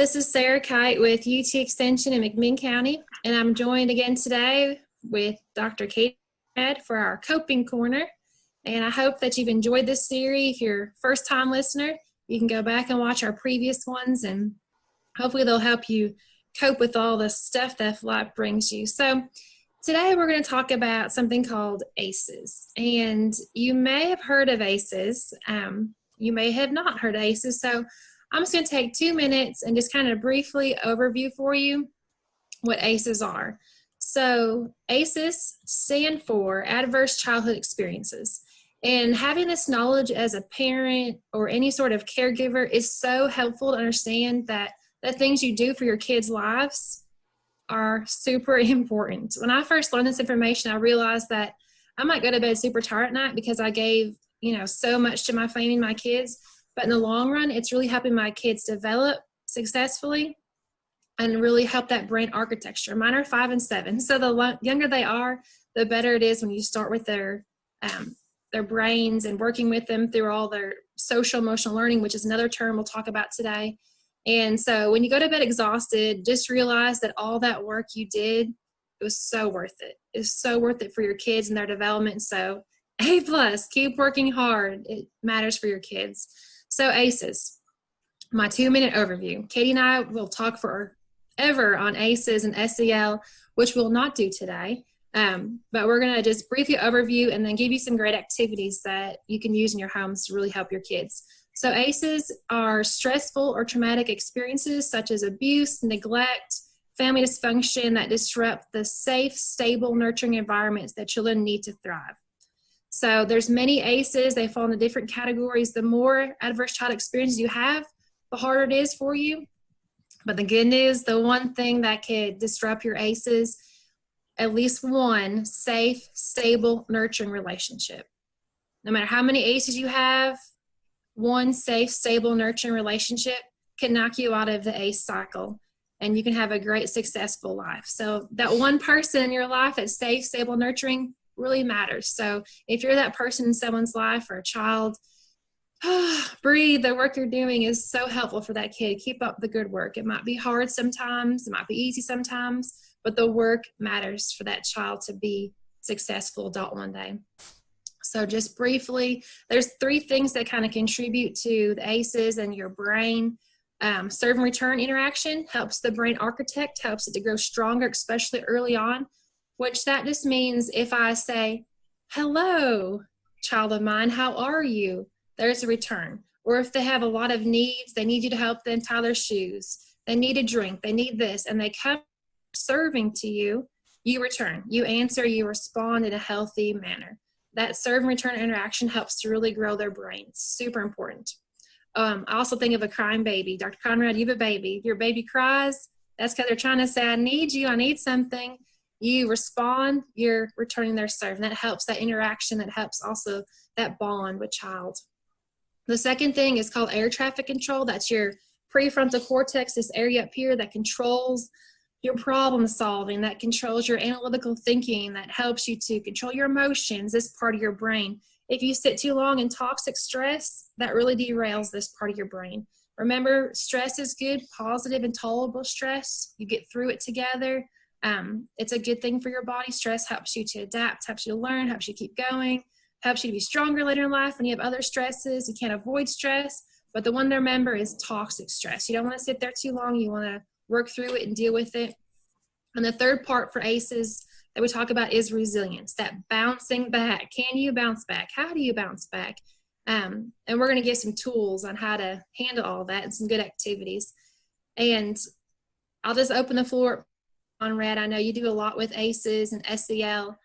this is Sarah Kite with UT Extension in McMinn County, and I'm joined again today with Dr. Conrad for our Coping Corner. And I hope that you've enjoyed this series. If you're a first-time listener, you can go back and watch our previous ones, and hopefully they'll help you cope with all the stuff that life brings you. So today we're going to talk about something called ACEs. And you may have heard of ACEs. You may have not heard of ACEs. So I'm just going to take 2 minutes and just kind of briefly overview for you what ACEs are. So ACEs stand for Adverse Childhood Experiences. And having this knowledge as a parent or any sort of caregiver is so helpful to understand that the things you do for your kids' lives are super important. When I first learned this information, I realized that I might go to bed super tired at night because I gave, so much to my family and my kids. But in the long run, it's really helping my kids develop successfully and really help that brain architecture. Mine are 5 and 7. So the younger they are, the better it is when you start with their brains and working with them through all their social emotional learning, which is another term we'll talk about today. And so when you go to bed exhausted, just realize that all that work you did, it was so worth it. It's so worth it for your kids and their development. So A+, keep working hard. It matters for your kids. So ACEs, my 2-minute overview. Katie and I will talk forever on ACEs and SEL, which we'll not do today. But we're going to just briefly overview and then give you some great activities that you can use in your homes to really help your kids. So ACEs are stressful or traumatic experiences such as abuse, neglect, family dysfunction that disrupt the safe, stable, nurturing environments that children need to thrive. So there's many ACEs. They fall into different categories. The more adverse child experiences you have, the harder it is for you. But the good news, the one thing that could disrupt your ACEs, at least one safe, stable, nurturing relationship. No matter how many ACEs you have, one safe, stable, nurturing relationship can knock you out of the ACE cycle, and you can have a great, successful life. So that one person in your life that's safe, stable, nurturing really matters. So if you're that person in someone's life or a child, breathe. The work you're doing is so helpful for that kid. Keep up the good work. It might be hard sometimes. It might be easy sometimes, but the work matters for that child to be successful adult one day. So just briefly, there's 3 things that kind of contribute to the ACEs and your brain. Serve and return interaction helps the brain architect, helps it to grow stronger, especially early on, which that just means if I say, hello, child of mine, how are you? There's a return. Or if they have a lot of needs, they need you to help them tie their shoes. They need a drink. They need this. And they come serving to you, you return. You answer, you respond in a healthy manner. That serve and return interaction helps to really grow their brain. It's super important. I also think of a crying baby. Dr. Conrad, you have a baby. Your baby cries. That's because they're trying to say, I need you. I need something. You respond, you're returning their serve. And that helps that interaction. That helps also that bond with child. The second thing is called air traffic control. That's your prefrontal cortex, this area up here that controls your problem solving, that controls your analytical thinking, that helps you to control your emotions, this part of your brain. If you sit too long in toxic stress, that really derails this part of your brain. Remember, stress is good, positive and tolerable stress. You get through it together. It's a good thing for your body. Stress helps you to adapt, helps you to learn, helps you keep going, helps you to be stronger later in life. When you have other stresses, you can't avoid stress, but the one to remember is toxic stress. You don't want to sit there too long. You want to work through it and deal with it. And the third part for ACEs that we talk about is resilience, that bouncing back. Can you bounce back? How do you bounce back? And we're going to give some tools on how to handle all that and some good activities. And I'll just open the floor. Conrad, I know you do a lot with ACEs and SEL.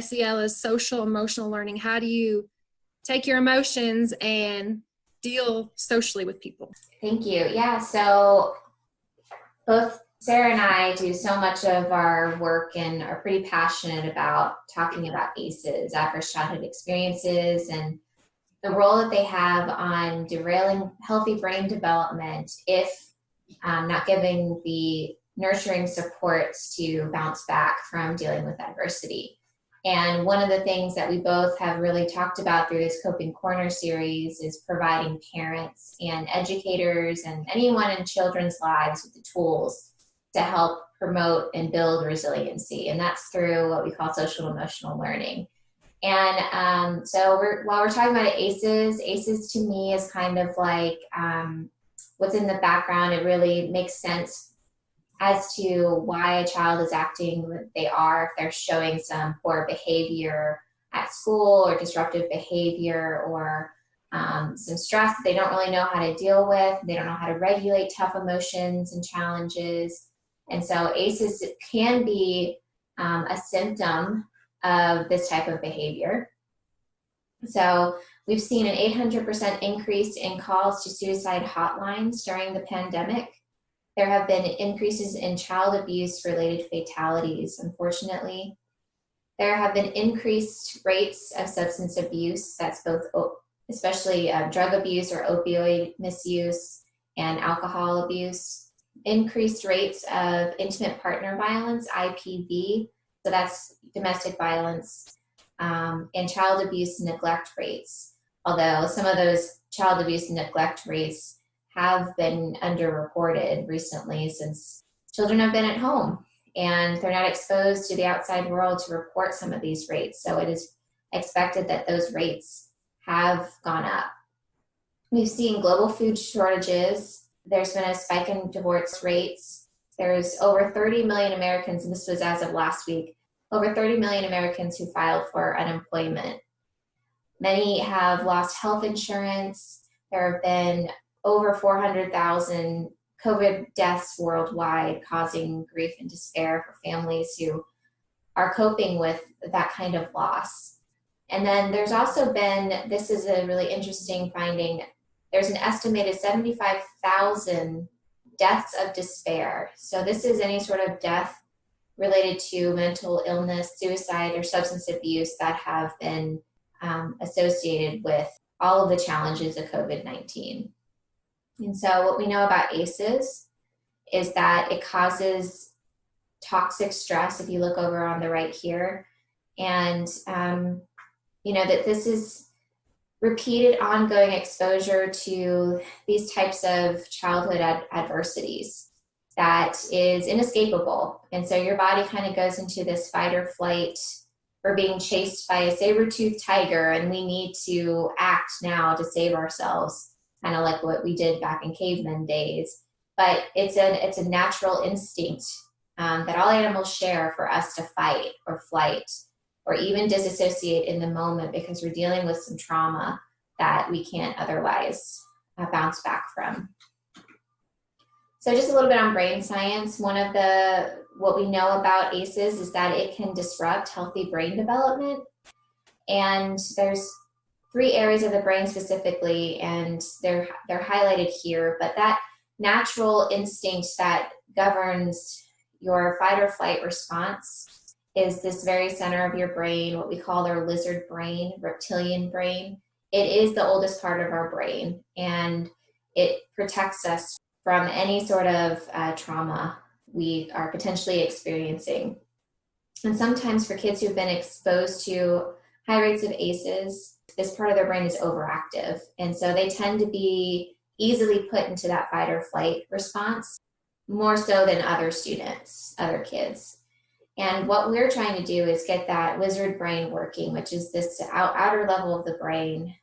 SEL is social emotional learning. How do you take your emotions and deal socially with people? Thank you. Yeah, so both Sarah and I do so much of our work and are pretty passionate about talking about ACEs, adverse childhood experiences, and the role that they have on derailing healthy brain development if not giving the nurturing supports to bounce back from dealing with adversity. And one of the things that we both have really talked about through this Coping Corner series is providing parents and educators and anyone in children's lives with the tools to help promote and build resiliency. And that's through what we call social emotional learning. And so while we're talking about ACEs to me is kind of like what's in the background. It really makes sense as to why a child is acting what they are, if they're showing some poor behavior at school or disruptive behavior or some stress that they don't really know how to deal with. They don't know how to regulate tough emotions and challenges. And so ACEs can be a symptom of this type of behavior. So we've seen an 800% increase in calls to suicide hotlines during the pandemic. There have been increases in child abuse related fatalities, unfortunately. There have been increased rates of substance abuse, that's both, especially drug abuse or opioid misuse and alcohol abuse. Increased rates of intimate partner violence, IPV, so that's domestic violence, and child abuse and neglect rates. Although some of those child abuse and neglect rates have been underreported recently since children have been at home and they're not exposed to the outside world to report some of these rates. So it is expected that those rates have gone up. We've seen global food shortages. There's been a spike in divorce rates. There's over 30 million Americans, and this was as of last week, over 30 million Americans who filed for unemployment. Many have lost health insurance. There have been over 400,000 COVID deaths worldwide, causing grief and despair for families who are coping with that kind of loss. And then there's also been, this is a really interesting finding, there's an estimated 75,000 deaths of despair. So this is any sort of death related to mental illness, suicide, or substance abuse that have been associated with all of the challenges of COVID-19. And so what we know about ACEs is that it causes toxic stress, if you look over on the right here, and that this is repeated ongoing exposure to these types of childhood adversities that is inescapable. And so your body kind of goes into this fight or flight. We're being chased by a saber-toothed tiger and we need to act now to save ourselves, kind of like what we did back in caveman days. But it's a natural instinct that all animals share for us to fight or flight or even disassociate in the moment because we're dealing with some trauma that we can't otherwise bounce back from. So just a little bit on brain science. What we know about ACEs is that it can disrupt healthy brain development. And there's 3 areas of the brain specifically, and they're highlighted here, but that natural instinct that governs your fight or flight response is this very center of your brain, what we call our lizard brain, reptilian brain. It is the oldest part of our brain, and it protects us from any sort of trauma we are potentially experiencing. And sometimes for kids who've been exposed to high rates of ACEs, this part of their brain is overactive. And so they tend to be easily put into that fight or flight response, more so than other students, other kids. And what we're trying to do is get that lizard brain working, which is this outer level of the brain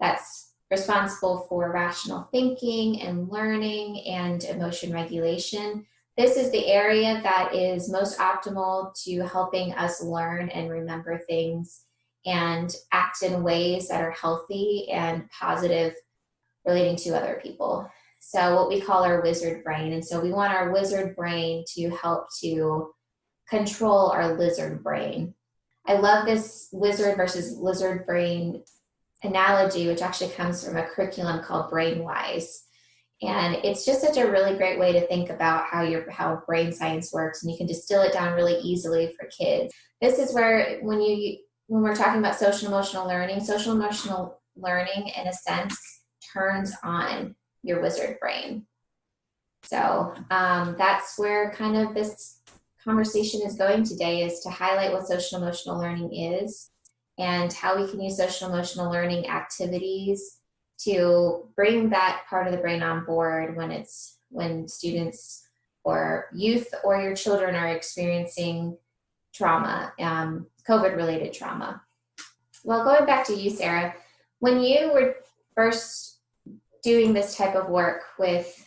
that's responsible for rational thinking and learning and emotion regulation. This is the area that is most optimal to helping us learn and remember things and act in ways that are healthy and positive relating to other people. So what we call our wizard brain. And so we want our wizard brain to help to control our lizard brain. I love this wizard versus lizard brain analogy, which actually comes from a curriculum called Brainwise. And it's just such a really great way to think about how brain science works, and you can distill it down really easily for kids. This is where when we're talking about social emotional learning in a sense turns on your wizard brain. So that's where kind of this conversation is going today is to highlight what social emotional learning is and how we can use social emotional learning activities to bring that part of the brain on board when students or youth or your children are experiencing trauma, COVID-related trauma. Well, going back to you, Sarah, when you were first doing this type of work with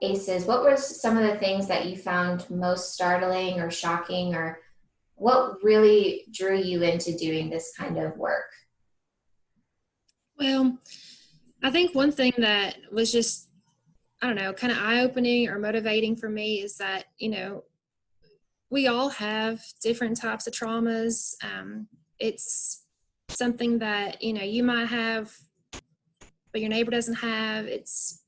ACEs, what were some of the things that you found most startling or shocking, or what really drew you into doing this kind of work? Well, I think one thing that was just, I don't know, kind of eye-opening or motivating for me is that, we all have different types of traumas. It's something that, you might have, but your neighbor doesn't have. It's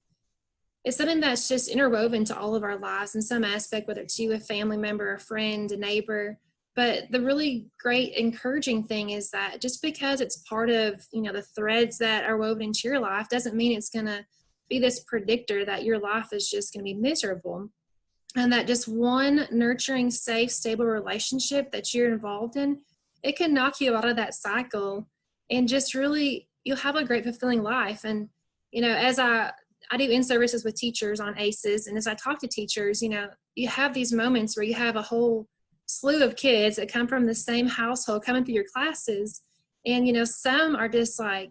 something that's just interwoven to all of our lives in some aspect, whether it's you, a family member, a friend, a neighbor. But the really great encouraging thing is that just because it's part of, the threads that are woven into your life doesn't mean it's going to be this predictor that your life is just going to be miserable. And that just one nurturing, safe, stable relationship that you're involved in, it can knock you out of that cycle and just really, you'll have a great fulfilling life. And, as I do in-services with teachers on ACEs, and as I talk to teachers, you have these moments where you have a whole slew of kids that come from the same household coming through your classes. And, some are just like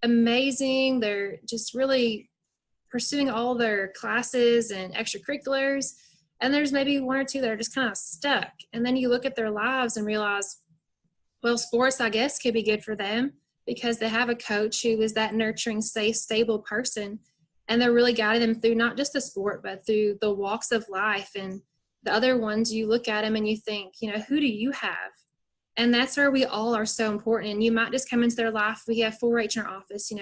amazing. They're just really pursuing all their classes and extracurriculars. And there's maybe one or two that are just kind of stuck. And then you look at their lives and realize, well, sports, I guess, could be good for them because they have a coach who is that nurturing, safe, stable person. And they're really guiding them through not just the sport, but through the walks of life. And the other ones, you look at them and you think, who do you have? And that's where we all are so important. And you might just come into their life. We have 4-H in our office,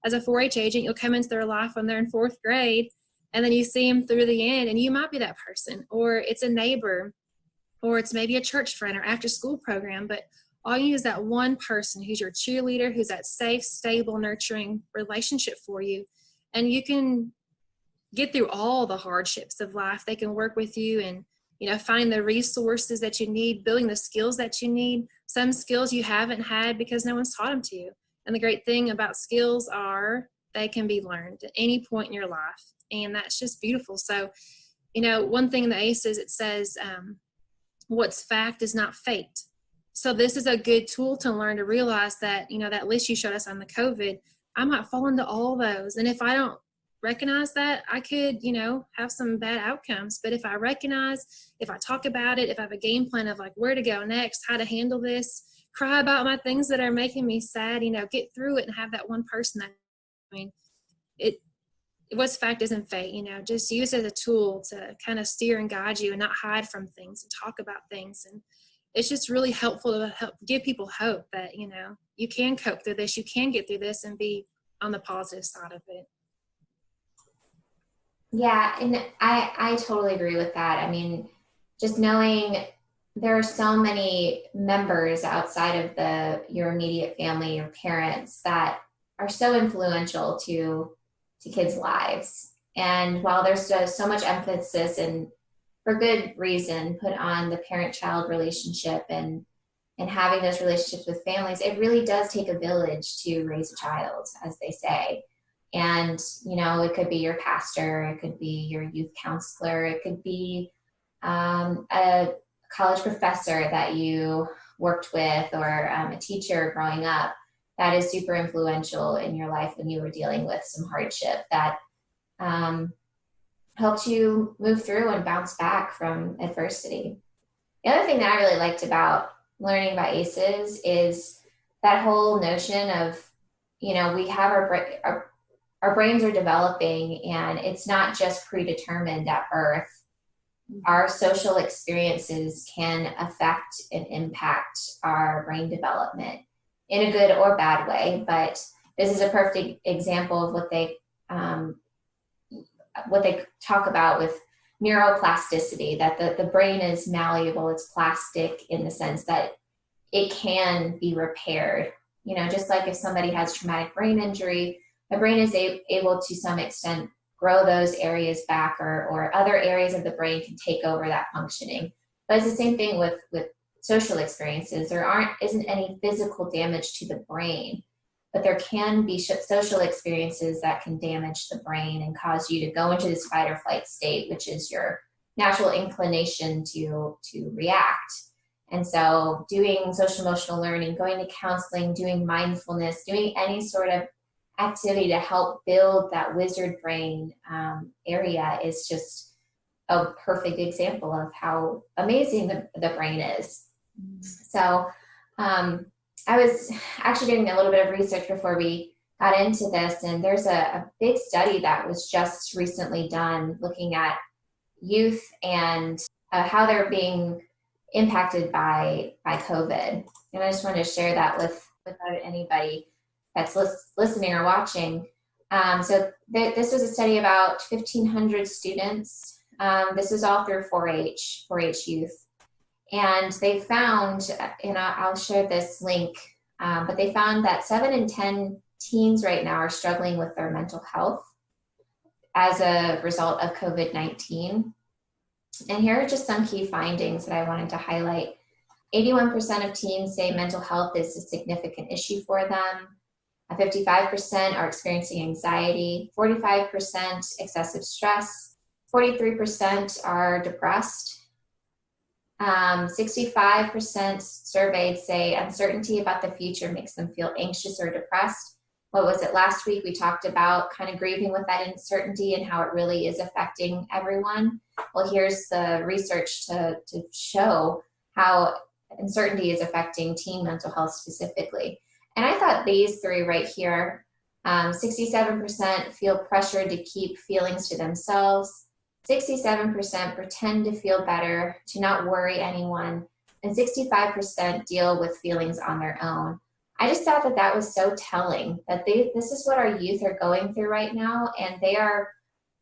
as a 4-H agent, you'll come into their life when they're in 4th grade, and then you see them through the end, and you might be that person, or it's a neighbor, or it's maybe a church friend or after school program, but all you need is that one person who's your cheerleader, who's that safe, stable, nurturing relationship for you, and you can get through all the hardships of life. They can work with you and, finding the resources that you need, building the skills that you need, some skills you haven't had because no one's taught them to you. And the great thing about skills are they can be learned at any point in your life. And that's just beautiful. So, one thing in the ACEs, it says, what's fact is not fate. So this is a good tool to learn to realize that, that list you showed us on the COVID, I might fall into all those. And if I don't recognize that, I could, have some bad outcomes. But if I recognize, if I talk about it, if I have a game plan of like where to go next, how to handle this, cry about my things that are making me sad, get through it and have that one person that, what's fact isn't fate, just use it as a tool to kind of steer and guide you and not hide from things and talk about things. And it's just really helpful to help give people hope that, you can cope through this, you can get through this and be on the positive side of it. Yeah, and I totally agree with that. I mean, just knowing there are so many members outside of your immediate family, your parents, that are so influential to kids' lives. And while there's so much emphasis, and for good reason, put on the parent-child relationship and having those relationships with families, it really does take a village to raise a child, as they say. And, it could be your pastor, it could be your youth counselor, it could be a college professor that you worked with, or a teacher growing up that is super influential in your life when you were dealing with some hardship that helped you move through and bounce back from adversity. The other thing that I really liked about learning about ACEs is that whole notion of, we have our brains are developing, and it's not just predetermined at birth. Our social experiences can affect and impact our brain development in a good or bad way. But this is a perfect example of what they talk about with neuroplasticity, that the brain is malleable, it's plastic in the sense that it can be repaired. Just like if somebody has traumatic brain injury, the brain is able to some extent grow those areas back, or other areas of the brain can take over that functioning. But it's the same thing with social experiences. There isn't any physical damage to the brain, but there can be social experiences that can damage the brain and cause you to go into this fight or flight state, which is your natural inclination to react. And so doing social emotional learning, going to counseling, doing mindfulness, doing any sort of activity to help build that wizard brain area is just a perfect example of how amazing the brain is. So I was actually doing a little bit of research before we got into this, and there's a big study that was just recently done looking at youth and how they're being impacted by COVID. And I just wanted to share that with anybody that's listening or watching. This was a study about 1,500 students. This was all through 4-H youth. And they found, and I'll share this link, but they found that 7 in 10 teens right now are struggling with their mental health as a result of COVID-19. And here are just some key findings that I wanted to highlight. 81% of teens say mental health is a significant issue for them. 55% are experiencing anxiety, 45% excessive stress, 43% are depressed. 65% surveyed say uncertainty about the future makes them feel anxious or depressed. What was it last week? We talked about kind of grieving with that uncertainty and how it really is affecting everyone. Well, here's the research to show how uncertainty is affecting teen mental health specifically. And I thought these three right here, 67% feel pressured to keep feelings to themselves, 67% pretend to feel better, to not worry anyone, and 65% deal with feelings on their own. I just thought that was so telling that this is what our youth are going through right now, and they are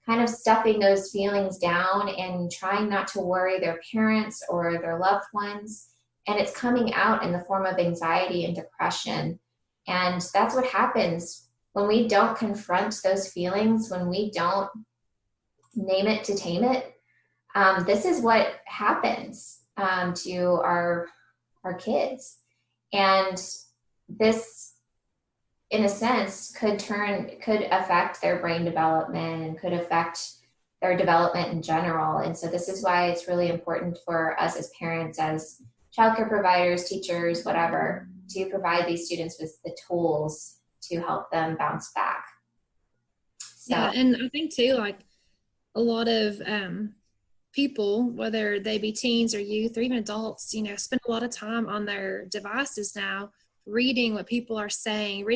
kind of stuffing those feelings down and trying not to worry their parents or their loved ones. And it's coming out in the form of anxiety and depression. And that's what happens when we don't confront those feelings, when we don't name it to tame it. This is what happens to our kids. And this, in a sense, could affect their brain development and could affect their development in general. And so this is why it's really important for us as parents, as childcare providers, teachers, whatever, to provide these students with the tools to help them bounce back. So. Yeah, and I think too, like a lot of people, whether they be teens or youth or even adults, spend a lot of time on their devices now, reading what people are saying, and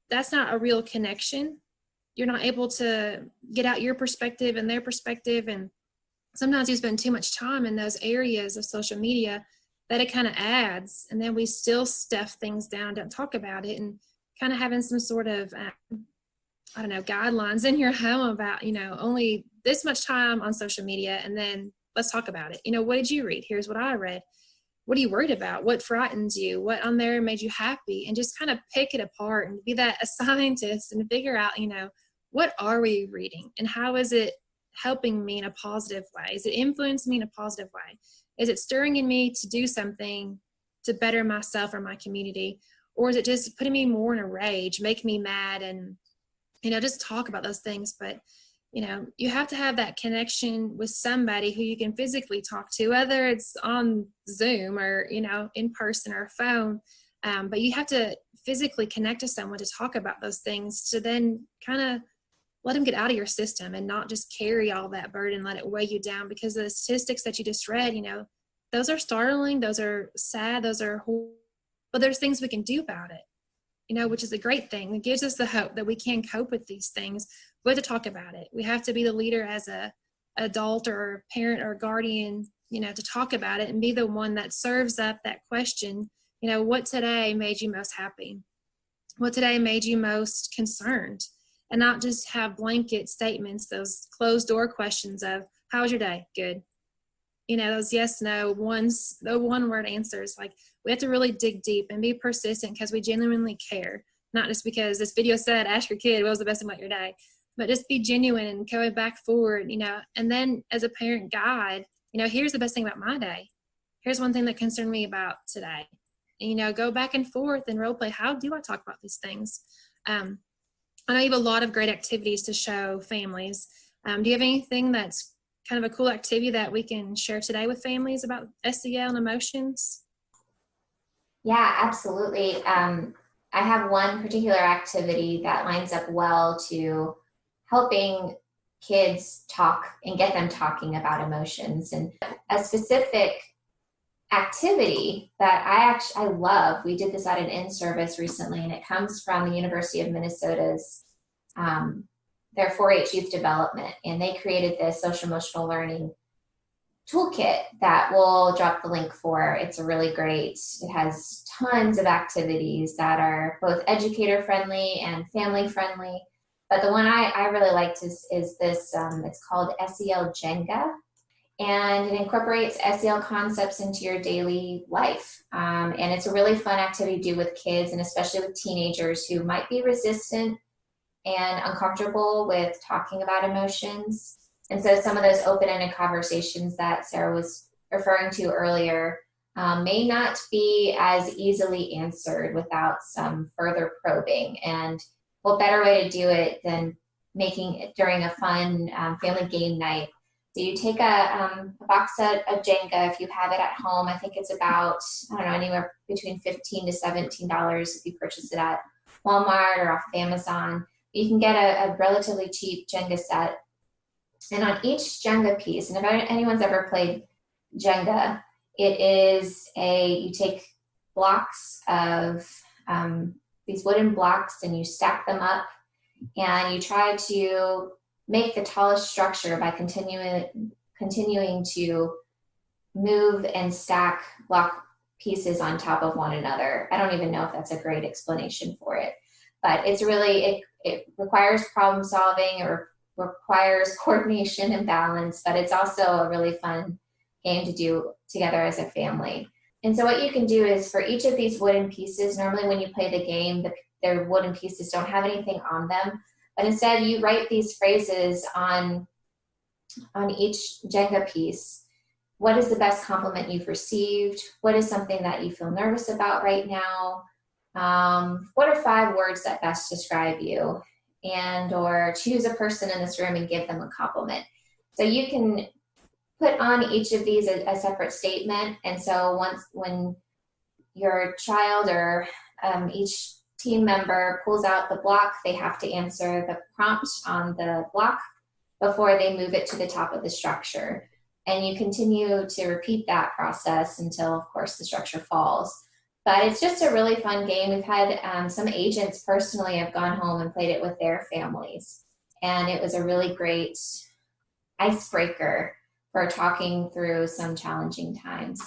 that's not a real connection. You're not able to get out your perspective and their perspective, and sometimes you spend too much time in those areas of social media that it kind of adds, and then we still stuff things down, don't talk about it, and kind of having some sort of guidelines in your home about only this much time on social media, and then let's talk about it. What did you read? Here's what I read. What are you worried about? What frightens you? What on there made you happy? And just kind of pick it apart and be a scientist and figure out, what are we reading and how is it helping me in a positive way? Is it influencing me in a positive way? Is it stirring in me to do something to better myself or my community? Or is it just putting me more in a rage, make me mad, and, just talk about those things? But you have to have that connection with somebody who you can physically talk to, whether it's on Zoom or, in person or phone. But you have to physically connect to someone to talk about those things, to then kind of let them get out of your system and not just carry all that burden, let it weigh you down. Because the statistics that you just read, those are startling, those are sad, those are horrible, but there's things we can do about it. Which is a great thing. It gives us the hope that we can cope with these things. We have to talk about it. We have to be the leader as a adult or parent or guardian, to talk about it and be the one that serves up that question. What today made you most happy? What today made you most concerned? And not just have blanket statements, those closed door questions of, how was your day? Good. Those yes, no, the one word answers. Like, we have to really dig deep and be persistent because we genuinely care. not just because this video said, ask your kid what was the best thing about your day, but just be genuine and go back forward, and then as a parent guide, here's the best thing about my day. Here's one thing that concerned me about today. And, go back and forth and role play. How do I talk about these things? I know you have a lot of great activities to show families. Do you have anything that's kind of a cool activity that we can share today with families about SEL and emotions? Yeah, absolutely. I have one particular activity that lines up well to helping kids talk and get them talking about emotions. And a specific activity that I love, we did this at an in-service recently, and it comes from the University of Minnesota's their 4-H youth development, and they created this social emotional learning toolkit that we'll drop the link for. It's a really great, it has tons of activities that are both educator friendly and family friendly. But the one I really liked is this, it's called SEL Jenga, and it incorporates SEL concepts into your daily life. And it's a really fun activity to do with kids, and especially with teenagers who might be resistant and uncomfortable with talking about emotions. And so some of those open-ended conversations that Sarah was referring to earlier may not be as easily answered without some further probing. And what better way to do it than making it during a fun family game night. So you take a box set of Jenga, if you have it at home. I think it's about, anywhere between $15 to $17 if you purchase it at Walmart or off of Amazon. You can get a relatively cheap Jenga set. And on each Jenga piece, and if anyone's ever played Jenga, it is you take blocks of these wooden blocks and you stack them up, and you try to make the tallest structure by continuing to move and stack block pieces on top of one another. I don't even know if that's a great explanation for it, but it's really, it requires problem solving, or requires coordination and balance, but it's also a really fun game to do together as a family. And so what you can do is, for each of these wooden pieces, normally when you play the game, their wooden pieces don't have anything on them, but instead you write these phrases on each Jenga piece. What is the best compliment you've received? What is something that you feel nervous about right now? What are 5 words that best describe you? And or choose a person in this room and give them a compliment. So you can put on each of these a separate statement. And so when your child or each team member pulls out the block, they have to answer the prompt on the block before they move it to the top of the structure. And you continue to repeat that process until, of course, the structure falls. But it's just a really fun game. We've had some agents personally have gone home and played it with their families. And it was a really great icebreaker for talking through some challenging times.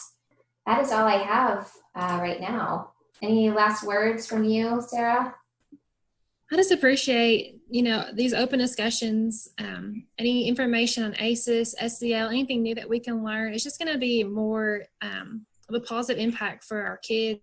That is all I have right now. Any last words from you, Sarah? I just appreciate, these open discussions, any information on ACEs, SEL, anything new that we can learn. It's just going to be more of a positive impact for our kids.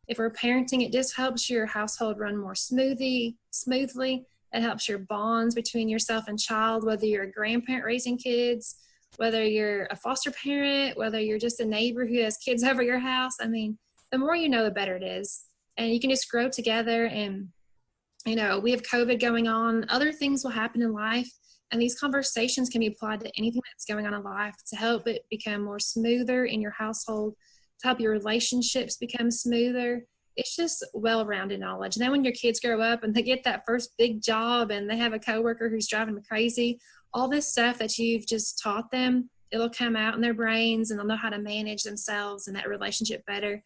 If we're parenting, it just helps your household run more smoothly. It helps your bonds between yourself and child, whether you're a grandparent raising kids, whether you're a foster parent, whether you're just a neighbor who has kids over your house. I mean, the more you know, the better it is. And you can just grow together. And, we have COVID going on. Other things will happen in life. And these conversations can be applied to anything that's going on in life to help it become more smoother in your household, to help your relationships become smoother. It's just well-rounded knowledge. And then when your kids grow up and they get that first big job and they have a coworker who's driving them crazy, all this stuff that you've just taught them, it'll come out in their brains, and they'll know how to manage themselves and that relationship better.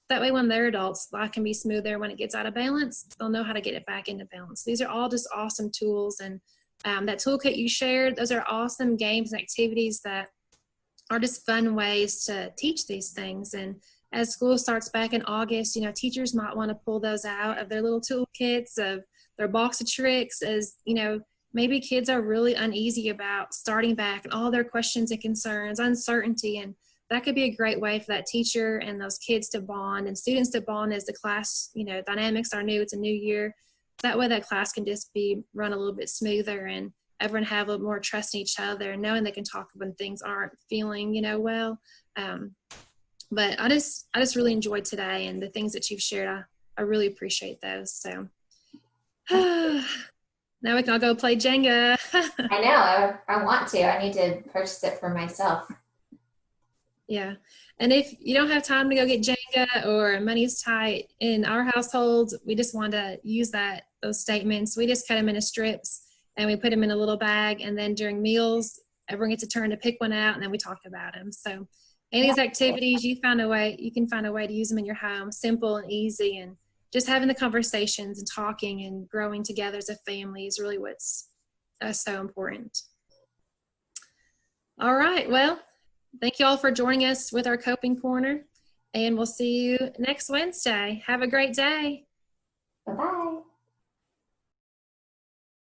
That way, when they're adults, life can be smoother. When it gets out of balance, they'll know how to get it back into balance. These are all just awesome tools. And that toolkit you shared, those are awesome games and activities that are just fun ways to teach these things. And as school starts back in August, teachers might want to pull those out of their little toolkits, of their box of tricks, as, maybe kids are really uneasy about starting back and all their questions and concerns, uncertainty. And that could be a great way for that teacher and those kids to bond and students to bond as the class, dynamics are new. It's a new year. That way that class can just be run a little bit smoother and everyone have a little more trust in each other and knowing they can talk when things aren't feeling, well. But I just really enjoyed today and the things that you've shared. I really appreciate those. So now we can all go play Jenga. I know. I want to. I need to purchase it for myself. Yeah. And if you don't have time to go get Jenga or money's tight in our household, we just want to use those statements. We just cut them into strips and we put them in a little bag. And then during meals, everyone gets a turn to pick one out and then we talk about them. So any of these activities, you can find a way to use them in your home, simple and easy, and just having the conversations and talking and growing together as a family is really what's so important. All right. Well, thank you all for joining us with our Coping Corner, and we'll see you next Wednesday. Have a great day. Bye-bye.